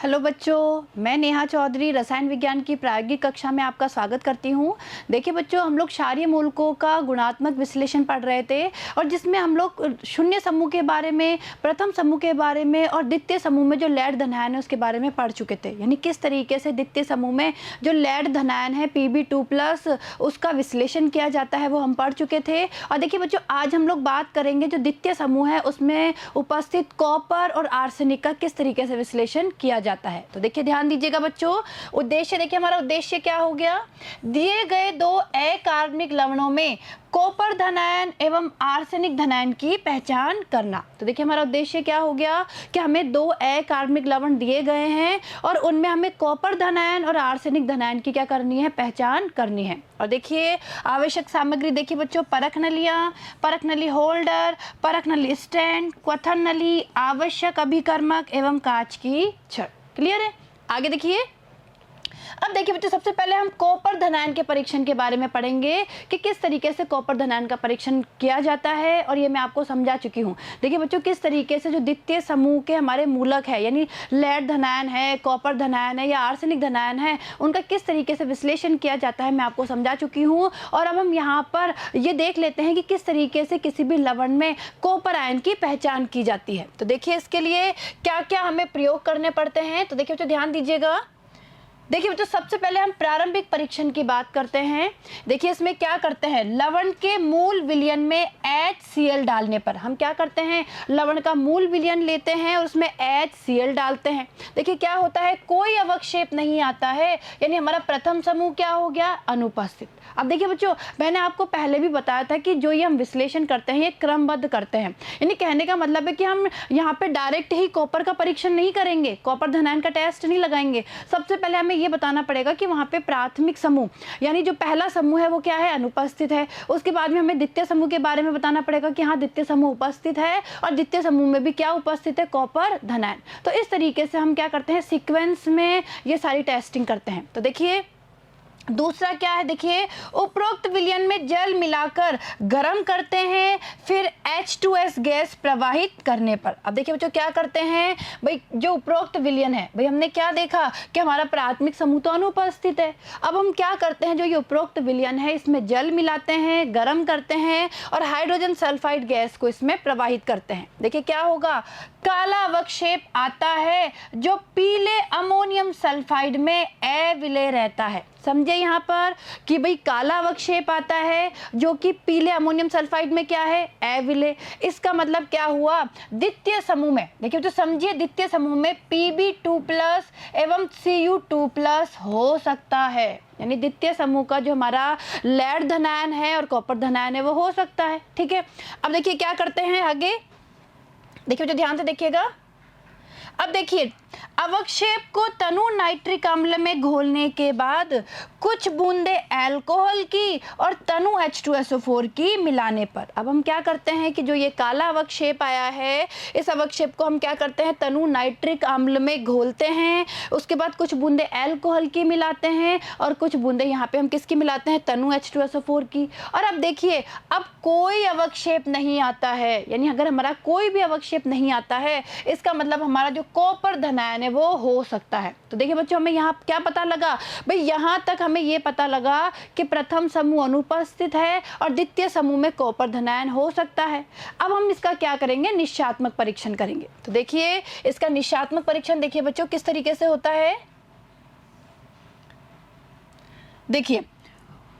Hello बच्चों, मैं नेहा चौधरी रसायन विज्ञान की प्रायोगिक कक्षा में आपका स्वागत करती हूँ। देखिए बच्चों, हम लोग क्षारीय मूलकों का गुणात्मक विश्लेषण पढ़ रहे थे और जिसमें हम लोग शून्य समूह के बारे में, प्रथम समूह के बारे में और द्वितीय समूह में जो लैड धनायन है उसके बारे में पढ़ चुके थे। यानी किस तरीके से द्वितीय समूह में जो लैड धनायन है Pb2+ उसका विश्लेषण किया जाता है वो हम पढ़ चुके थे। और देखिए बच्चों, आज हम लोग बात करेंगे जो द्वितीय समूह है उसमें उपस्थित कॉपर और आर्सेनिक का किस तरीके से विश्लेषण किया जाता है। तो देखिए ध्यान दीजिएगा बच्चों, उद्देश्य देखिए हमारा उद्देश्य क्या हो गया, दिए गए दो अकार्बनिक लवणों में कॉपर धनायन एवं आर्सेनिक धनायन की पहचान करना। तो देखिए हमारा उद्देश्य क्या हो गया कि हमें दो अकार्बनिक लवण दिए गए हैं और उनमें हमें कॉपर धनायन और आर्सेनिक धनायन की क्या करनी है, पहचान करनी है। और देखिए आवश्यक सामग्री देखिए बच्चों, परख नलियाँ, परख नली होल्डर, परख नली स्टैंड, क्वथन नली, आवश्यक अभिकर्मक एवं कांच की छड़। क्लियर है? आगे देखिए, अब देखिए बच्चों, सबसे पहले हम कॉपर धनायन के परीक्षण के बारे में पढ़ेंगे कि किस तरीके से कॉपर धनायन का परीक्षण किया जाता है और ये मैं आपको समझा चुकी हूँ। देखिए बच्चों, किस तरीके से जो द्वितीय समूह के हमारे मूलक है यानी लेड धनायन है, कॉपर धनायन है या आर्सेनिक धनायन है, उनका किस तरीके से विश्लेषण किया जाता है मैं आपको समझा चुकी हूँ। और अब हम यहाँ पर ये देख लेते हैं कि किस तरीके से किसी भी लवण में कॉपर आयन की पहचान की जाती है। तो देखिए इसके लिए क्या क्या हमें प्रयोग करने पड़ते हैं। तो देखिए बच्चों ध्यान दीजिएगा, देखिए बच्चों सबसे पहले हम प्रारंभिक परीक्षण की बात करते हैं। देखिए इसमें क्या करते हैं, लवण के मूल विलयन में HCl डालने पर हम क्या करते हैं, लवण का मूल विलयन लेते हैं और उसमें HCl डालते हैं। देखिए क्या होता है, कोई अवक्षेप नहीं आता है, यानी हमारा प्रथम समूह क्या हो गया, अनुपस्थित। अब देखिए बच्चों, मैंने आपको पहले भी बताया था कि जो ये हम विश्लेषण करते हैं ये क्रमबद्ध करते हैं। यानी कहने का मतलब है कि हम यहाँ पे डायरेक्ट ही कॉपर का परीक्षण नहीं करेंगे, कॉपर धनायन का टेस्ट नहीं लगाएंगे। सबसे पहले हमें ये बताना पड़ेगा कि वहाँ पे प्राथमिक समूह यानी जो पहला समूह है वो क्या है, अनुपस्थित है। उसके बाद में हमें द्वितीय समूह के बारे में बताना पड़ेगा कि हाँ द्वितीय समूह उपस्थित है और द्वितीय समूह में भी क्या उपस्थित है, कॉपर धनायन। तो इस तरीके से हम क्या करते हैं, सीक्वेंस में ये सारी टेस्टिंग करते हैं। तो देखिए दूसरा क्या है, देखिए उपरोक्त विलयन में जल मिलाकर गर्म करते हैं, फिर H2S गैस प्रवाहित करने पर। अब देखिए बच्चों क्या करते हैं, भाई जो उपरोक्त विलयन है, भाई हमने क्या देखा कि हमारा प्राथमिक समूह तो अनुपस्थित है। अब हम क्या करते हैं, जो ये उपरोक्त विलयन है इसमें जल मिलाते हैं, गर्म करते हैं और हाइड्रोजन सल्फाइड गैस को इसमें प्रवाहित करते हैं। देखिए क्या होगा, काला अवक्षेप आता है जो पीले अमोनियम सल्फाइड में अविलेय रहता है। समझे यहाँ पर कि भाई काला अवक्षेप आता है जो कि पीले अमोनियम सल्फाइड में क्या है, अविलेय। इसका मतलब क्या हुआ, द्वितीय समूह में देखिए तो समझिए द्वितीय समूह में Pb2+ एवं Cu2+ हो सकता है। यानी द्वितीय समूह का जो हमारा लेड धनायन है और कॉपर धनायन है वो हो सकता है। ठीक है, अब देखिए क्या करते हैं आगे, देखिए जो ध्यान से देखिएगा। अब देखिए अवक्षेप को तनु नाइट्रिक अम्ल में घोलने के बाद कुछ बूंदे अल्कोहल की और तनु H2SO4 की मिलाने पर, अब हम क्या करते हैं कि जो ये काला अवक्षेप आया है इस अवक्षेप को हम क्या करते हैं, तनु नाइट्रिक अम्ल में घोलते हैं। उसके बाद कुछ बूंदे अल्कोहल की मिलाते हैं और कुछ बूंदे यहाँ पे हम किसकी मिलाते हैं, तनु H2SO4 की। और अब देखिए अब कोई अवक्षेप नहीं आता है, यानी अगर हमारा कोई भी अवक्षेप नहीं आता है इसका मतलब हमारा जो कॉपर धनायन है वो हो सकता है। तो देखिए बच्चों हमें यहाँ क्या पता लगा, भाई यहाँ तक हमें ये पता लगा कि प्रथम समूह अनुपस्थित है और द्वितीय समूह में कॉपर धनायन हो सकता है। अब हम इसका क्या करेंगे, निश्चयात्मक परीक्षण करेंगे। तो देखिए इसका निश्चयात्मक परीक्षण देखिए बच्चों किस तरीके से होता है। देखिए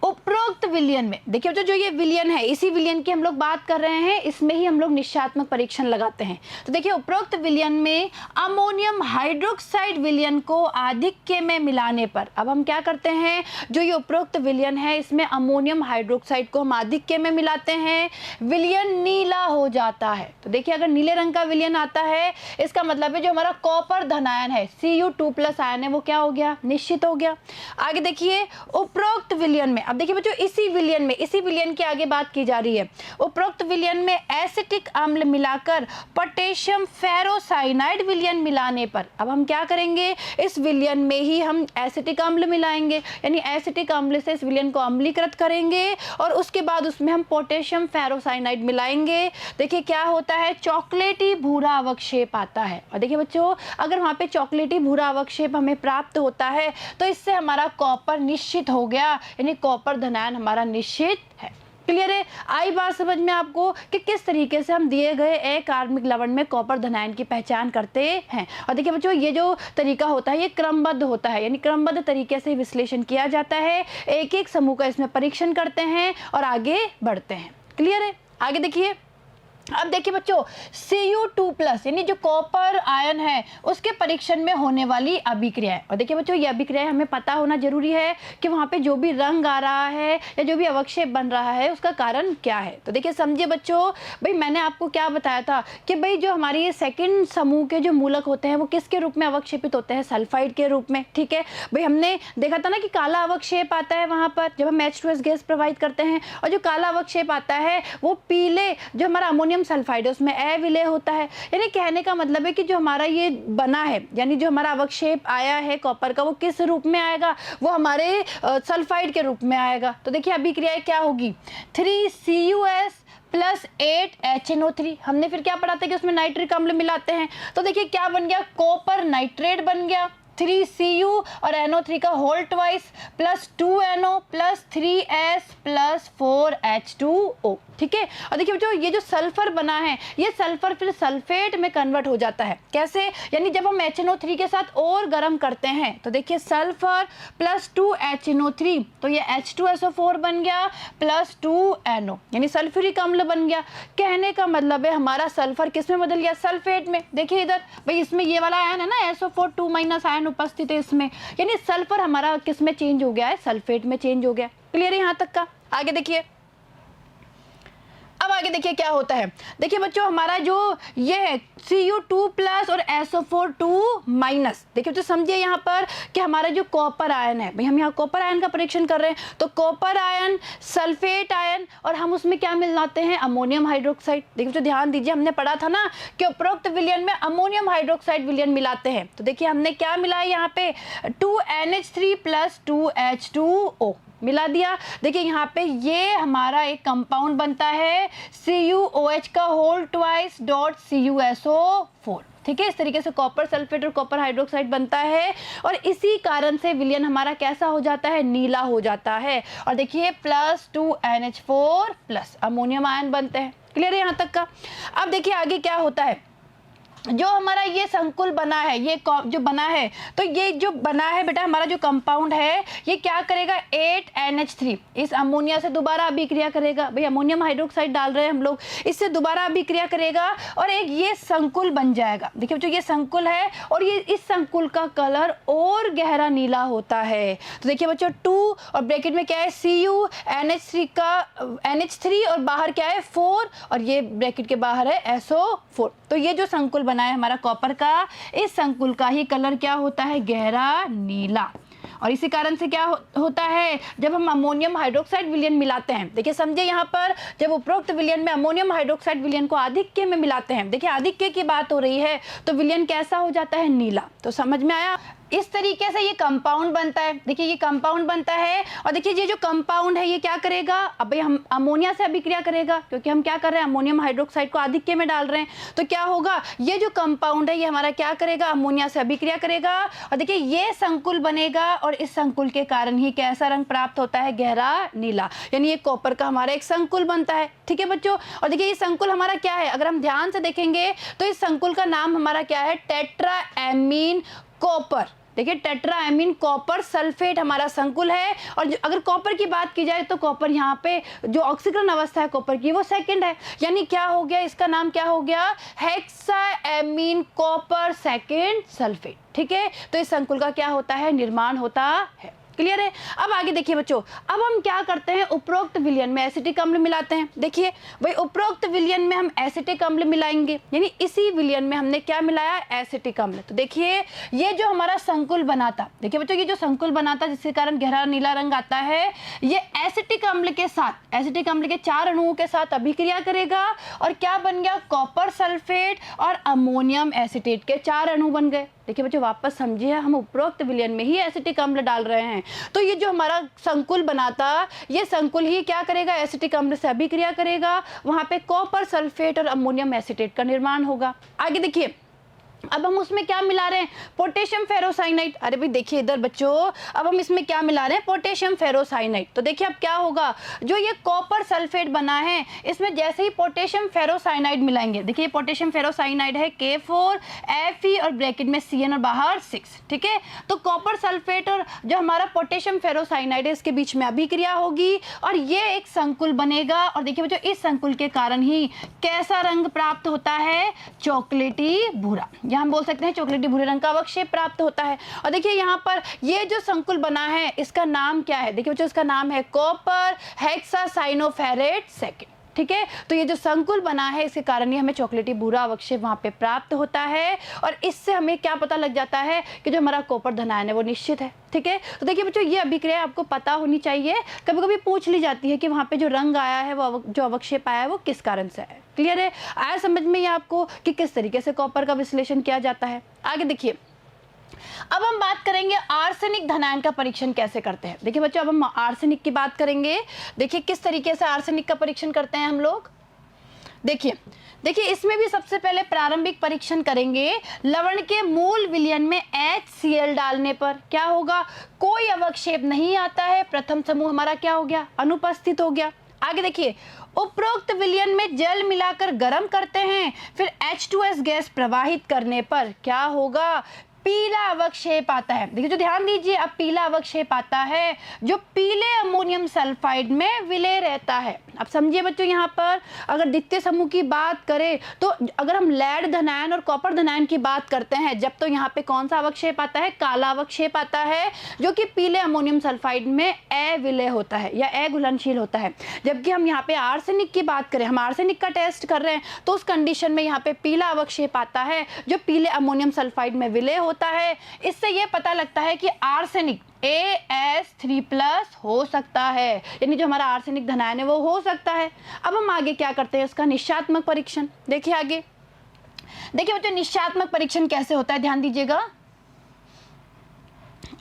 उपरोक्त विलयन में देखिए जो ये विलयन है इसी विलयन की हम लोग बात कर रहे हैं, इसमें ही हम लोग निश्चयात्मक परीक्षण लगाते हैं। तो देखिए उपरोक्त विलयन में अमोनियम हाइड्रोक्साइड विलयन को आधिक्य में मिलाने पर, अब हम क्या करते हैं, जो ये उपरोक्त विलयन है इसमें अमोनियम हाइड्रोक्साइड को हम आधिक्य में मिलाते हैं, विलयन नीला हो जाता है। तो देखिए अगर नीले रंग का विलयन आता है इसका मतलब है जो हमारा कॉपर धनायन है Cu2+ आयन है वो क्या हो गया, निश्चित हो गया। आगे देखिए उपरोक्त विलयन में, अब देखिए बच्चों, इसी विलयन की आगे बात की जा रही है। उपरोक्त विलयन में एसिटिक अम्ल मिलाकर पोटेशियम फेरोसाइनाइड विलयन मिलाने पर, अब हम क्या करेंगे, इस विलयन में ही हम एसिटिक अम्ल मिलाएंगे, यानी एसिटिक अम्ल से इस विलयन को अम्लीकृत करेंगे और उसके बाद उसमें हम पोटेशियम फेरोसाइनाइड मिलाएंगे। देखिए क्या होता है, चॉकलेटी भूरा अवक्षेप आता है। और देखिए बच्चों, अगर वहाँ पे चॉकलेटी भूरा अवक्षेप हमें प्राप्त होता है तो इससे हमारा कॉपर निश्चित हो गया, यानी कॉपर धनायन हमारा निश्चित है। क्लियर है? आई बात समझ में आपको कि किस तरीके से हम दिए गए अकार्बनिक लवण में कॉपर धनायन की पहचान करते हैं। और देखिए बच्चों, ये जो तरीका होता है ये क्रमबद्ध होता है, यानी क्रमबद्ध तरीके से विश्लेषण किया जाता है, एक एक समूह का इसमें परीक्षण करते हैं और आगे बढ़ते हैं। क्लियर है? आगे देखिए, अब देखिए बच्चों, Cu2+ यानी जो कॉपर आयन है उसके परीक्षण में होने वाली अभिक्रियाएं। और देखिए बच्चों, ये अभिक्रियाएं हमें पता होना जरूरी है कि वहाँ पे जो भी रंग आ रहा है या जो भी अवक्षेप बन रहा है उसका कारण क्या है। तो देखिए समझिए बच्चों, भाई मैंने आपको क्या बताया था कि भाई जो हमारी ये सेकेंड समूह के जो मूलक होते हैं वो किसके रूप में अवक्षेपित होते हैं, सल्फाइड के रूप में। ठीक है भाई, हमने देखा था ना कि काला अवक्षेप आता है वहाँ पर जब हम H2S गैस प्रवाहित करते हैं, और जो काला अवक्षेप आता है वो पीले जो हमारा अमोनियम सल्फाइड है उसमें अविलेय होता है। यानी कहने का मतलब है कि जो हमारा ये बना है, यानी जो हमारा अवक्षेप आया है कॉपर का, वो किस रूप में आएगा, वो हमारे सल्फाइड के रूप में आएगा। तो देखिए अभिक्रिया क्या होगी, 3Cus प्लस 8HNO3। हमने फिर क्या पढ़ा था कि उसमें नाइट्रिक अम्ल मिलाते हैं, तो देखिए क्या बन गया, कॉपर नाइट्रेट बन गया, 3Cu और NO3 का whole twice plus 2NO plus 3S plus 4H2O। ठीक है, और देखिए बच्चों, ये जो सल्फर बना है ये सल्फर फिर सल्फेट में कन्वर्ट हो जाता है। कैसे, यानी जब हम HNO3 के साथ और गर्म करते हैं तो देखिए सल्फर प्लस 2HNO3, तो ये H2SO4 बन गया प्लस 2NO, यानी सल्फ्यूरिक अम्ल बन गया। कहने का मतलब है हमारा सल्फर किस में बदल गया, सल्फेट में। देखिए इधर भाई, इसमें ये वाला आयन है ना, SO4 2- आयन उपस्थित है इसमें, यानी सल्फर हमारा किस में चेंज हो गया है, सल्फेट में चेंज हो गया। क्लियर है यहाँ तक का? आगे देखिए, अब आगे देखिए क्या होता है। देखिए बच्चों, हमारा जो ये है Cu2+ और SO4 2-, देखिए तो समझिए यहाँ पर कि हमारा जो कॉपर आयन है, भाई हम यहाँ कॉपर आयन का परीक्षण कर रहे हैं, तो कॉपर आयन, सल्फेट आयन, और हम उसमें क्या मिलाते हैं, अमोनियम हाइड्रोक्साइड। देखिए तो ध्यान दीजिए, हमने पढ़ा था ना कि उपरोक्त विलयन में अमोनियम हाइड्रोक्साइड विलयन मिलाते हैं। तो देखिए हमने क्या मिलाया यहाँ पे, 2NH3 प्लस 2H2O मिला दिया। देखिए यहाँ पे ये हमारा एक कंपाउंड बनता है CuOH का होल ट्वाइस डॉट CuSO4। ठीक है, इस तरीके से कॉपर सल्फेट और कॉपर हाइड्रोक्साइड बनता है, और इसी कारण से विलयन हमारा कैसा हो जाता है, नीला हो जाता है। और देखिए plus 2NH4 plus ammonium ion बनते हैं। क्लियर है यहाँ तक का? अब देखिए आगे क्या होता है, जो हमारा ये संकुल बना है, ये जो बना है, तो ये जो बना है बेटा हमारा जो कंपाउंड है ये क्या करेगा, 8NH3 इस अमोनिया से दोबारा अभिक्रिया करेगा। भाई अमोनियम हाइड्रोक्साइड डाल रहे हैं हम लोग, इससे दोबारा अभिक्रिया करेगा और एक ये संकुल बन जाएगा। देखिए बच्चों, ये संकुल है और ये इस संकुल का कलर और गहरा नीला होता है। तो देखिए बच्चों, 2 और ब्रैकेट में क्या है, Cu NH3 का NH3 और बाहर क्या है 4, और ये ब्रैकेट के बाहर है SO4। तो ये जो संकुल बना है हमारा कॉपर का, इस संकुल का ही कलर क्या होता है, गहरा नीला। और इसी कारण से क्या होता है, जब हम अमोनियम हाइड्रोक्साइड विलयन मिलाते हैं, देखिए समझिए यहाँ पर जब उपरोक्त विलयन में अमोनियम हाइड्रोक्साइड विलयन को आधिक्य में मिलाते हैं, देखिए आधिक्य की बात हो रही है, तो विलयन कैसा हो जाता है, नीला। तो समझ में आया? इस तरीके से ये कंपाउंड बनता है। देखिए ये कंपाउंड बनता है, और देखिए ये जो कंपाउंड है ये क्या करेगा, अब हम अमोनिया से अभिक्रिया करेगा, क्योंकि हम क्या कर रहे हैं, अमोनियम हाइड्रोक्साइड को आधिक्य में डाल रहे हैं। तो क्या होगा, ये जो कंपाउंड है ये हमारा क्या करेगा, अमोनिया से अभिक्रिया करेगा, और देखिए ये संकुल बनेगा, और इस संकुल के कारण ही कैसा रंग प्राप्त होता है, गहरा नीला। यानी ये कॉपर का हमारा एक संकुल बनता है। ठीक है बच्चों, और देखिए ये संकुल हमारा क्या है, अगर हम ध्यान से देखेंगे तो इस संकुल का नाम हमारा क्या है, टेट्राएमीन कॉपर। देखिए टेट्राएमीन कॉपर सल्फेट हमारा संकुल है, और अगर कॉपर की बात की जाए तो कॉपर यहाँ पे जो ऑक्सीकरण अवस्था है कॉपर की वो सेकंड है, यानी क्या हो गया, इसका नाम क्या हो गया, हेक्साएमीन कॉपर सेकंड सल्फेट। ठीक है, तो इस संकुल का क्या होता है, निर्माण होता है। क्लियर है। अब आगे देखिए बच्चों, अब हम क्या करते हैं, उपरोक्त विलयन में एसिटिक अम्ल मिलाते हैं। देखिए भाई, उपरोक्त विलयन में हम एसिटिक अम्ल मिलाएंगे, यानी इसी विलयन में हमने क्या मिलाया, एसिटिक अम्ल। तो देखिए ये जो हमारा संकुल बना था, देखिए बच्चों ये जो संकुल बना था जिसके कारण गहरा नीला रंग आता है, ये एसिटिक अम्ल के साथ, एसिटिक अम्ल के 4 अणुओं के साथ अभिक्रिया करेगा और क्या बन गया, कॉपर सल्फेट और अमोनियम एसिटेट के 4 अणु बन गए। देखिए बच्चों वापस समझिए, हम उपरोक्त विलयन में ही एसिटिक अम्ल डाल रहे हैं, तो ये जो हमारा संकुल बना था, ये संकुल ही क्या करेगा, एसिटिक अम्ल से अभिक्रिया करेगा, वहां पे कॉपर सल्फेट और अमोनियम एसिटेट का निर्माण होगा। आगे देखिए, अब हम उसमें क्या मिला रहे हैं, पोटेशियम फेरोसाइनाइड। अरे भाई देखिए इधर बच्चों, अब हम इसमें क्या मिला रहे हैं, पोटेशियम फेरोसाइनाइड। तो देखिए अब क्या होगा, जो ये कॉपर सल्फेट बना है, इसमें जैसे ही पोटेशियम फेरोसाइनाइड मिलाएंगे, देखिए पोटेशियम फेरोसाइनाइड है K4 Fe और ब्रैकेट में Cn और बाहर 6, ठीक है। तो कॉपर सल्फेट और जो हमारा पोटेशियम फेरोसाइनाइड है, इसके बीच में अभिक्रिया होगी और ये एक संकुल बनेगा। और देखिए बच्चों, इस संकुल के कारण ही कैसा रंग प्राप्त होता है, चॉकलेटी भूरा, यहाँ हम बोल सकते हैं चॉकलेटी भूरे रंग का अवक्षेप प्राप्त होता है। और देखिए यहाँ पर ये जो संकुल बना है, इसका नाम क्या है, देखिए बच्चों इसका नाम है कॉपर हेक्सासाइनोफेरेट सेकेंड, ठीक है। तो ये जो संकुल बना है, इसके कारण ही हमें चॉकलेटी भूरा अवक्षेप वहां पे प्राप्त होता है और इससे हमें क्या पता लग जाता है कि जो हमारा कॉपर धनायन है वो निश्चित है, ठीक है। तो देखिए बच्चों, ये अभिक्रिया आपको पता होनी चाहिए, कभी कभी पूछ ली जाती है कि वहां पे जो रंग आया है, वो जो अवक्षेप आया है वो किस कारण से है। क्लियर है, आया समझ में ये आपको कि किस तरीके से कॉपर का विश्लेषण किया जाता है। आगे देखिए, अब हम बात करेंगे आर्सेनिक धनायन का परीक्षण कैसे करते हैं। देखिए बच्चों, अब हम आर्सेनिक की बात करेंगे। देखिए किस तरीके से आर्सेनिक का परीक्षण करते हैं हम लोग। देखिए इसमें भी सबसे पहले प्रारंभिक परीक्षण करेंगे। लवण के मूल विलयन में HCl डालने पर क्या होगा, कोई अवक्षेप नहीं आता है, प्रथम समूह हमारा क्या हो गया, अनुपस्थित हो गया। आगे देखिए, उपरोक्त विलयन में जल मिलाकर गर्म करते हैं, फिर H2S गैस प्रवाहित करने पर क्या होगा, पीला अवक्षेप आता है। देखिए जो ध्यान दीजिए, अब पीला अवक्षेप आता है जो पीले अमोनियम सल्फाइड में विलय रहता है। अब समझिए बच्चों, यहाँ पर अगर द्वितीय समूह की बात करें तो अगर हम लेड धनायन और कॉपर धनायन की बात करते हैं, जब तो यहाँ पे कौन सा अवक्षेप आता है, काला अवक्षेप आता है जो कि पीले अमोनियम सल्फाइड में अविलय होता है या अघुलनशील होता है। जबकि हम यहाँ पे आर्सेनिक की बात करें, हम आर्सेनिक का टेस्ट कर रहे हैं, तो उस कंडीशन में यहाँ पे पीला अवक्षेप आता है जो पीले अमोनियम सल्फाइड में विलय होता है। इससे यह पता लगता है कि आर्सेनिक AS3+ हो सकता है, यानी जो हमारा आर्सेनिक धनायन है वो हो सकता है। अब हम आगे क्या करते हैं, उसका निश्चयात्मक परीक्षण। देखिए आगे, देखिए बच्चों निश्चयात्मक परीक्षण कैसे होता है, ध्यान दीजिएगा।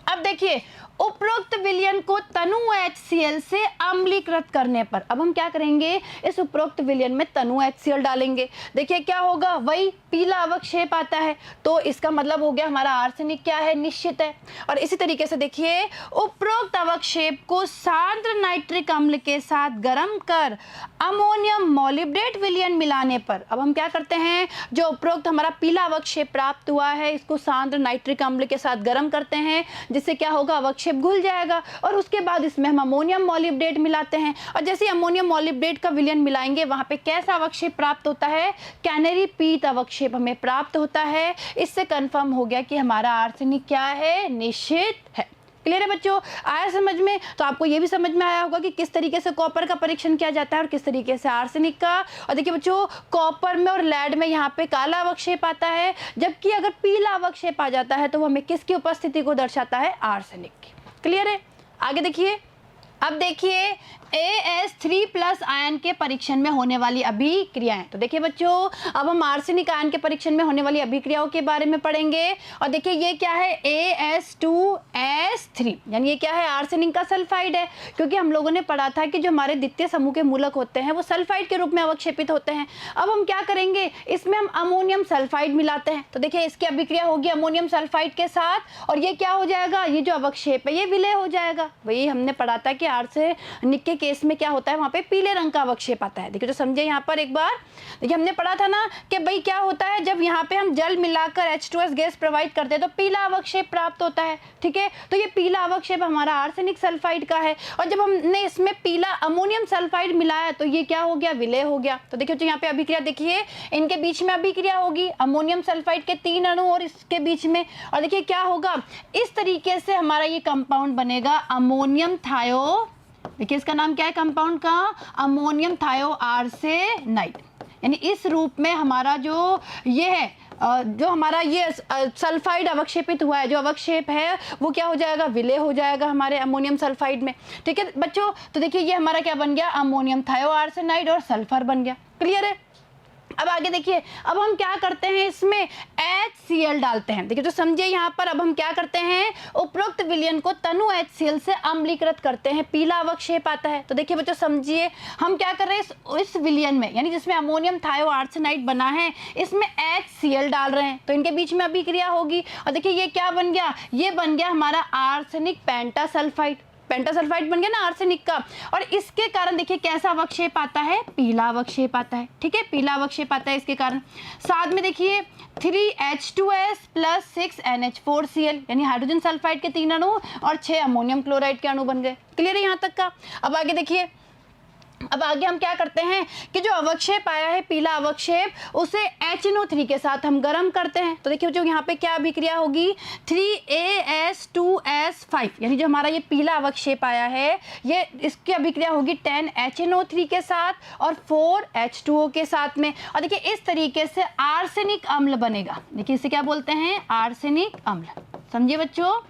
अब देखिए, उपरोक्त विलयन को तनु HCl से अम्लीकृत करने पर, अब हम क्या करेंगे, इस उपरोक्त विलयन में तनु HCl डालेंगे। देखिए क्या होगा, वही पीला अवक्षेप आता है, तो इसका मतलब हो गया हमारा आर्सेनिक क्या है, निश्चित है। और इसी तरीके से देखिए, उपरोक्त अवक्षेप को सांद्र नाइट्रिक अम्ल के साथ गर्म कर अमोनियम मॉलिब्डेट विलयन मिलाने पर, अब हम क्या करते हैं, जो उपरोक्त हमारा पीला अवक्षेप प्राप्त हुआ है, इसको सांद्र नाइट्रिक अम्ल के साथ गर्म करते हैं, जिससे क्या होगा, अवक्षेप घुल जाएगा और उसके बाद इसमें हम अमोनियम मॉलिब्डेट मिलाते हैं। और जैसे अमोनियम मॉलिब्डेट का विलयन मिलाएंगे, वहां पे कैसा अवक्षेप प्राप्त होता है, कैनरी पीत अवक्षेप हमें प्राप्त होता है। इससे कंफर्म हो गया कि हमारा आर्सेनिक क्या है, निश्चित है। क्लियर है बच्चों, आया समझ में। तो आपको ये भी समझ में आया होगा कि किस तरीके से कॉपर का परीक्षण किया जाता है और किस तरीके से आर्सेनिक का। और देखिए बच्चों, कॉपर में और लेड में यहाँ पे काला अवक्षेप आता है, जबकि अगर पीला अवक्षेप आ जाता है तो वो हमें किसकी उपस्थिति को दर्शाता है, आर्सेनिक की। क्लियर है, आगे देखिए। अब देखिए AS3+ आयन के परीक्षण में होने वाली अभिक्रियाएं। तो देखिए बच्चों, अब हम आर्सेनिक आयन के परीक्षण में होने वाली अभिक्रियाओं के बारे में पढ़ेंगे। और देखिए ये क्या है, AS2S3, यानी ये क्या है, आर्सेनिक का सल्फाइड है। क्योंकि हम लोगों ने पढ़ा था कि जो हमारे द्वितीय समूह के मूलक होते हैं वो सल्फाइड के रूप में अवक्षेपित होते हैं। अब हम क्या करेंगे, इसमें हम अमोनियम सल्फाइड मिलाते हैं। तो देखिए इसकी अभिक्रिया होगी अमोनियम सल्फाइड के साथ और ये क्या हो जाएगा, ये जो अवक्षेप है ये विलय हो जाएगा। वही हमने पढ़ा था कि आर्सेनिक के केस में क्या होता है, वहाँ पे पीले रंग का अवक्षेप आता है। देखिए तो समझे यहाँ पर एक बार, देखिए हमने पढ़ा था ना कि भाई क्या होता है, जब यहाँ पे हम जल मिलाकर H2S गैस प्रोवाइड करते हैं तो पीला अवक्षेप प्राप्त होता है। ठीक है, तो ये पीला अवक्षेप हमारा आर्सेनिक सल्फाइड का है, और जब हमने इसमें पीला अमोनियम सल्फाइड मिलाया तो ये क्या हो गया, विलय हो गया। तो देखिए यहाँ पे अभिक्रिया देखिए, इनके बीच में अभिक्रिया होगी अमोनियम सल्फाइड के 3 अणु और इसके बीच में, और देखिए क्या होगा, इस तरीके से हमारा ये कंपाउंड बनेगा अमोनियम थायो। देखिए इसका नाम क्या है कंपाउंड का, अमोनियम थायो आर्सेनाइड। यानी इस रूप में हमारा जो ये है, जो हमारा ये सल्फाइड अवक्षेपित हुआ है, जो अवक्षेप है वो क्या हो जाएगा, विलय हो जाएगा हमारे अमोनियम सल्फाइड में। ठीक है बच्चों, तो देखिए ये हमारा क्या बन गया, अमोनियम थायो आर्सेनाइड और सल्फर बन गया। क्लियर है। अब आगे देखिए, अब हम क्या करते हैं, इसमें HCl डालते हैं। देखिए तो समझिए यहाँ पर, अब हम क्या करते हैं, उपरोक्त विलयन को तनु HCl से अम्लीकृत करते हैं, पीला अवक्षेप आता है। तो देखिए बच्चों समझिए, हम क्या कर रहे हैं, इस विलयन में यानी जिसमें अमोनियम थायो आर्सेनाइड बना है, इसमें HCl डाल रहे हैं, तो इनके बीच में अभिक्रिया होगी, और देखिए ये क्या बन गया, ये बन गया हमारा आर्सेनिक पेंटासल्फाइड। पेंटासल्फाइड बन गया ना आर्सेनिक का, और इसके कारण देखिए कैसा अवक्षेप आता है, पीला अवक्षेप आता है। ठीक है, पीला अवक्षेप आता है इसके कारण। साथ में देखिए 3H2S + 6NH4Cl, यानी हाइड्रोजन सल्फाइड के 3 अणु और 6 अमोनियम क्लोराइड के अणु बन गए। क्लियर है यहाँ तक का। अब आगे देखिए, अब आगे हम क्या करते हैं कि जो अवक्षेप आया है पीला अवक्षेप, उसे HNO3 के साथ हम गर्म करते हैं। तो देखिए जो यहाँ पे क्या अभिक्रिया होगी, 3AS2S5, यानी जो हमारा ये पीला अवक्षेप आया है, ये इसकी अभिक्रिया होगी 10HNO3 के साथ और 4H2O के साथ में, और देखिए इस तरीके से आर्सेनिक अम्ल बनेगा। देखिए इसे क्या बोलते हैं, आर्सेनिक अम्ल। समझिए बच्चों,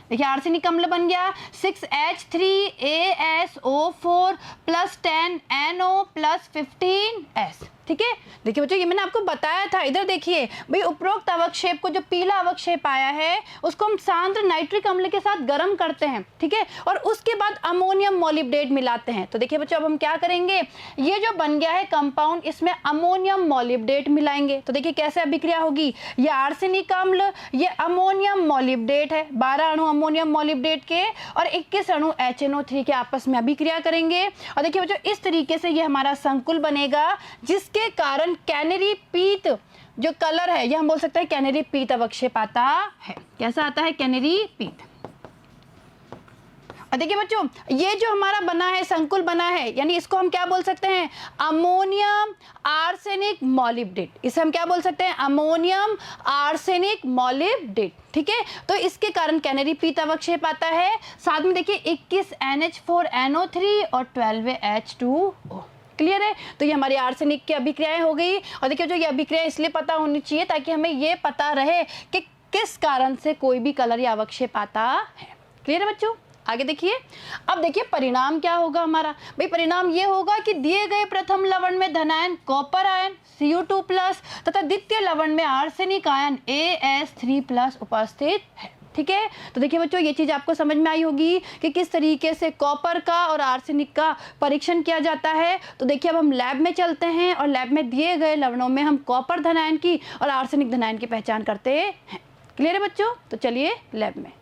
देखिए आर्सेनिक अम्ल बन गया 6H3ASO4 + 10NO + 15S। ठीक है, देखिए बच्चों ये मैंने आपको बताया था। इधर देखिए भाई, उपरोक्त अवक्षेप को, जो पीला अवक्षेप आया है, उसको हम सांद्र नाइट्रिक अम्ल के साथ गर्म करते हैं। ठीक है, और उसके बाद अमोनियम मॉलिब्डेट मिलाते हैं। तो देखिए बच्चों अब हम क्या करेंगे, ये जो बन गया है कंपाउंड, इसमें अमोनियम मॉलिब्डेट मिलाएंगे। तो देखिए कैसे अभिक्रिया होगी, ये आर्सेनिक अम्ल, ये अमोनियम मॉलिब्डेट है, 12 अणु अमोनियम मॉलिब्डेट के और 21 अणु HNO3 के आपस में अभिक्रिया करेंगे। और देखिए बच्चों इस तरीके से ये हमारा संकुल बनेगा, जिसके कारण कैनरी पीत जो कलर है, ये हम बोल सकते हैं कैनरी पीत अवक्षेप आता है। कैसा आता है, कैनरी पीत। और देखिए बच्चों ये जो हमारा बना है, संकुल बना है, यानी इसको हम क्या बोल सकते हैं, अमोनियम आर्सेनिक मॉलिब्डेट। इसे हम क्या बोल सकते हैं, अमोनियम आर्सेनिक मॉलिब्डेट। ठीक है, तो इसके कारण कैनरी पीत अवक्षेप आता है। साथ में देखिए 21 NH4NO3 और 12 H2O। क्लियर है, तो ये हमारी आर्सेनिक की अभिक्रियाएं हो गई। और देखिए जो ये अभिक्रिया इसलिए पता होनी चाहिए ताकि हमें ये पता रहे कि किस कारण से कोई भी कलर या अवक्षेप आता है। क्लियर है बच्चों। आगे देखिए, अब देखिए परिणाम क्या होगा हमारा, भाई परिणाम ये होगा कि दिए गए प्रथम लवण में धनायन कॉपर आयन Cu2+ तथा द्वितीय लवण में आर्सेनिक आयन AS3+ उपस्थित है। ठीक है, तो देखिए बच्चों ये चीज़ आपको समझ में आई होगी कि किस तरीके से कॉपर का और आर्सेनिक का परीक्षण किया जाता है। तो देखिए अब हम लैब में चलते हैं और लैब में दिए गए लवणों में हम कॉपर धनायन की और आर्सेनिक धनायन की पहचान करते हैं। क्लियर है बच्चों, तो चलिए लैब में।